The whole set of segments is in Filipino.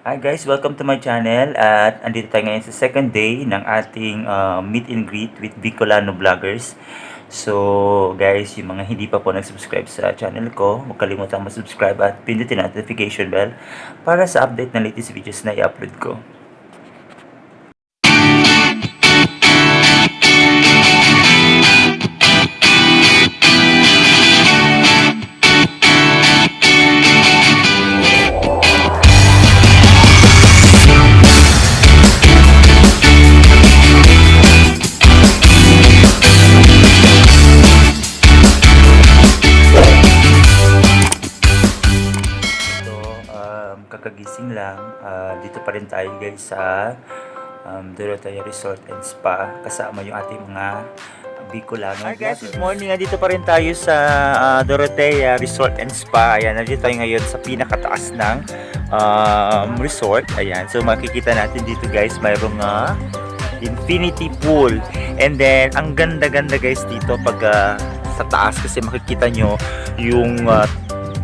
Hi guys, welcome to my channel at andito tayo ngayon sa second day ng ating meet and greet with Bicolano Vloggers. So guys, yung mga hindi pa po nag-subscribe sa channel ko, huwag kalimutang mag-subscribe at pindutin ang notification bell para sa update ng latest videos na i-upload ko. Kakagising lang, dito pa rin tayo guys sa Dorotea Resort and Spa kasama yung ating mga Bicolano. Hi guys, good morning. Dito pa rin tayo sa Dorotea Resort and Spa. Ayan, nandito tayo ngayon sa pinakataas ng resort. Ayan, so makikita natin dito guys, mayroong infinity pool. And then, ang ganda-ganda guys dito pag sa taas kasi makikita nyo yung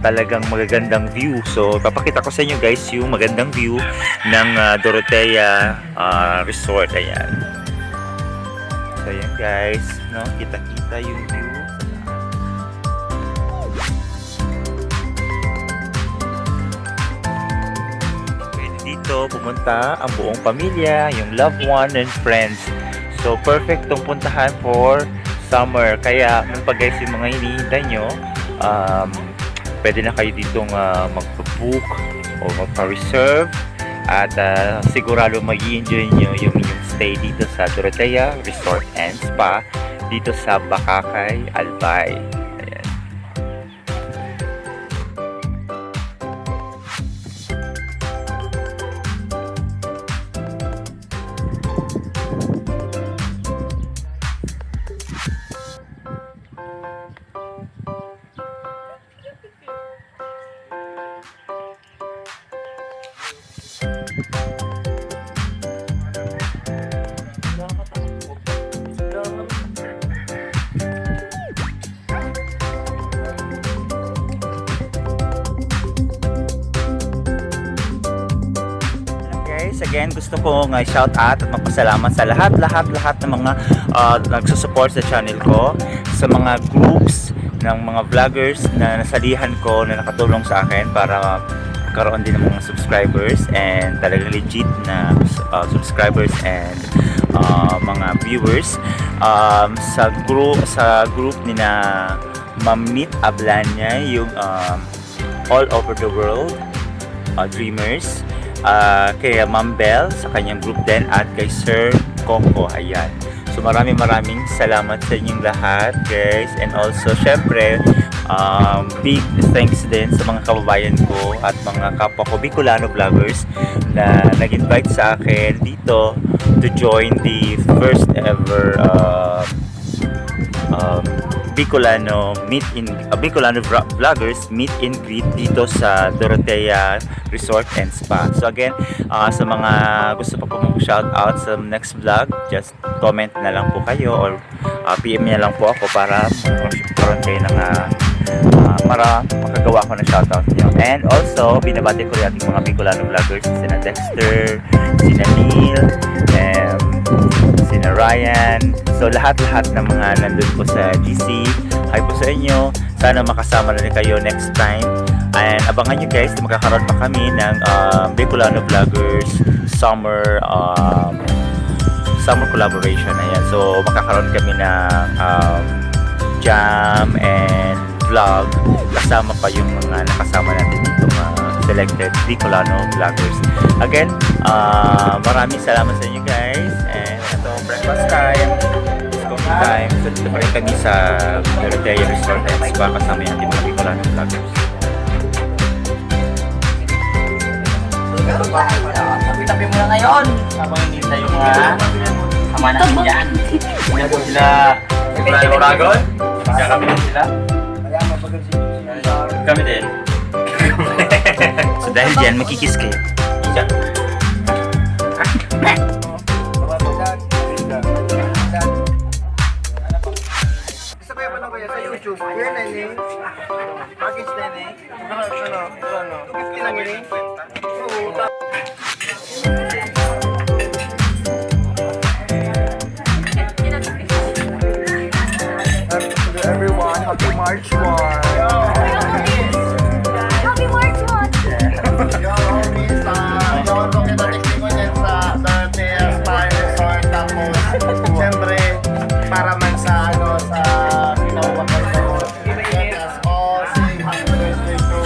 talagang magagandang view. So, papakita ko sa inyo guys yung magandang view ng Dorotea Resort. Ayan. So, ayan guys. No? Kita-kita yung view. Pwede dito pumunta ang buong pamilya, yung loved one and friends. So, perfect tong puntahan for summer. Kaya, pag guys yung mga hinihintay nyo, pwede na kayo ditong magpa-book o magpa-reserve at sigurado mag-i-enjoy nyo yung inyong stay dito sa Dorotea Resort and Spa dito sa Bakakay, Albay. Ayan. Again, gusto ko shout out at magpasalamat sa lahat ng mga nagsusupport sa channel ko, sa mga groups ng mga vloggers na nasalihan ko na nakatulong sa akin para magkaroon din ng mga subscribers and talagang legit na subscribers and mga viewers sa group ni na Mamit Ablanya, yung all over the world dreamers, kay Ma'am Bell sa kanyang group din at kay Sir Coco. Ayan. So maraming salamat sa inyong lahat guys, and also syempre big thanks din sa mga kababayan ko at mga kapwa ko Bicolano vloggers na nag-invite sa akin dito to join the first ever Bicolano vloggers meet and greet dito sa Dorotea Resort and Spa. So again, sa mga gusto pa po mag-shout out sa next vlog, just comment na lang po kayo or PM na lang po ako para magkaroon kayo ng makagawa ko ng shoutout niyo. And also, binabati ko rin ating mga Bicolano vloggers, sina Dexter, sina Neil, sina Ryan. So lahat ng mga nandun po sa GC, hi po sa inyo. Sana makasama na rin kayo next time. And abangan nyo guys, magkakaroon pa kami ng Bicolano Vloggers summer collaboration. Ayan. So makakaroon kami ng jam and vlog kasama pa yung mga nakasama natin dito mga selected Bicolano Vloggers. Again, maraming salamat sa inyo guys, and ito breakfast time, coffee time. So dito pa rin kami sa Dorotea Resort and Spa kasama yung ating mga Bicolano Vloggers. Tabi mo na ngayon habang hinihintay yung mga sama natin dyan. Hindi po sila Brian Oragon, kami din sila. Kami din. So dahil dyan, makikis kayo. Isa. Gusto ko yung ano sa YouTube. Yan na package na yun. Ano? 250 lang yun. Oo. Everyone, happy March 1. Happy March 1! Yo, homies, doon ko kita texting ko dyan sa Dante Spa Resort. Tapos, syempre, para man sa, sa ginawa ko ito. Let us all sing happy birthday to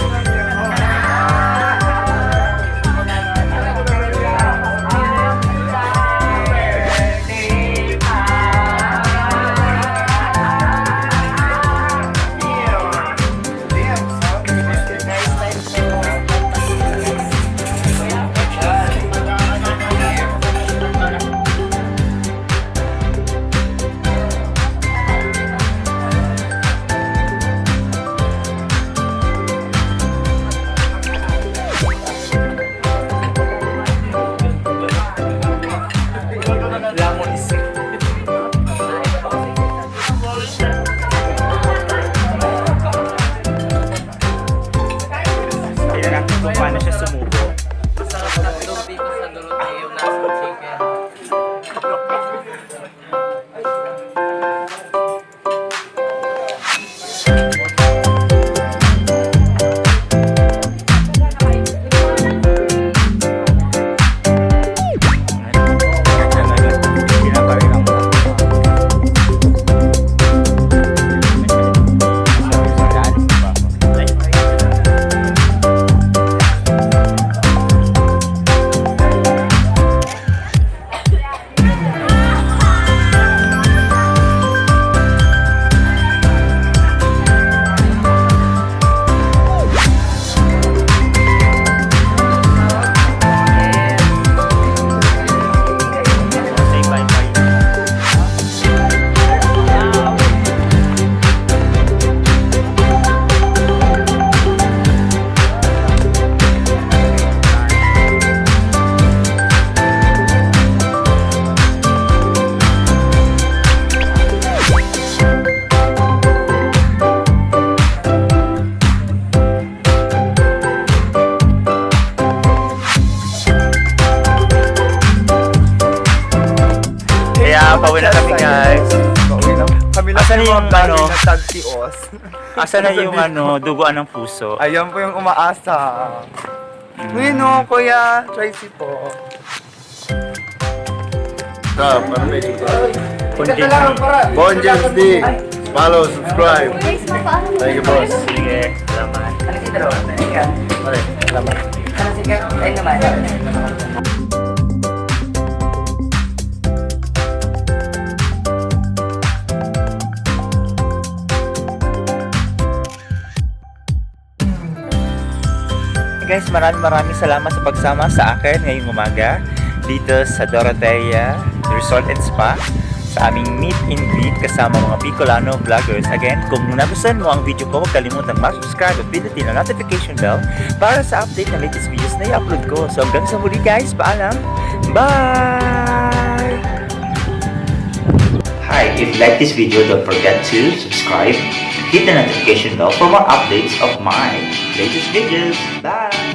Tingnan natin kung paano siya sumubo. Masarap na lupi ko sa Doroteo yung lasang chicken. Say bye-bye. Kaya pauwi na kami guys. Kami lang Asan yung yung mga ano? na tagtios. Asan na yung duguan ng puso? Ayan po yung umaasa. Ngayon o, Kuya Tracy po. Continue. Bon James D. Follow, subscribe. Guys, mapaalam mo. Thank you, boss. Sige, salamat. Guys, maraming salamat sa pagsama sa akin ngayong umaga dito sa Dorotea Resort and Spa sa aming meet and greet kasama mga Bicolano vloggers. Again, kung nagustuhan mo ang video ko, huwag kalimutang mag-subscribe at pindutin ang notification bell para sa update ng latest videos na i-upload ko. So hanggang sa muli guys, paalam! Bye! Hi, if you like this video, don't forget to subscribe, hit the notification bell for more updates of my latest videos. Bye!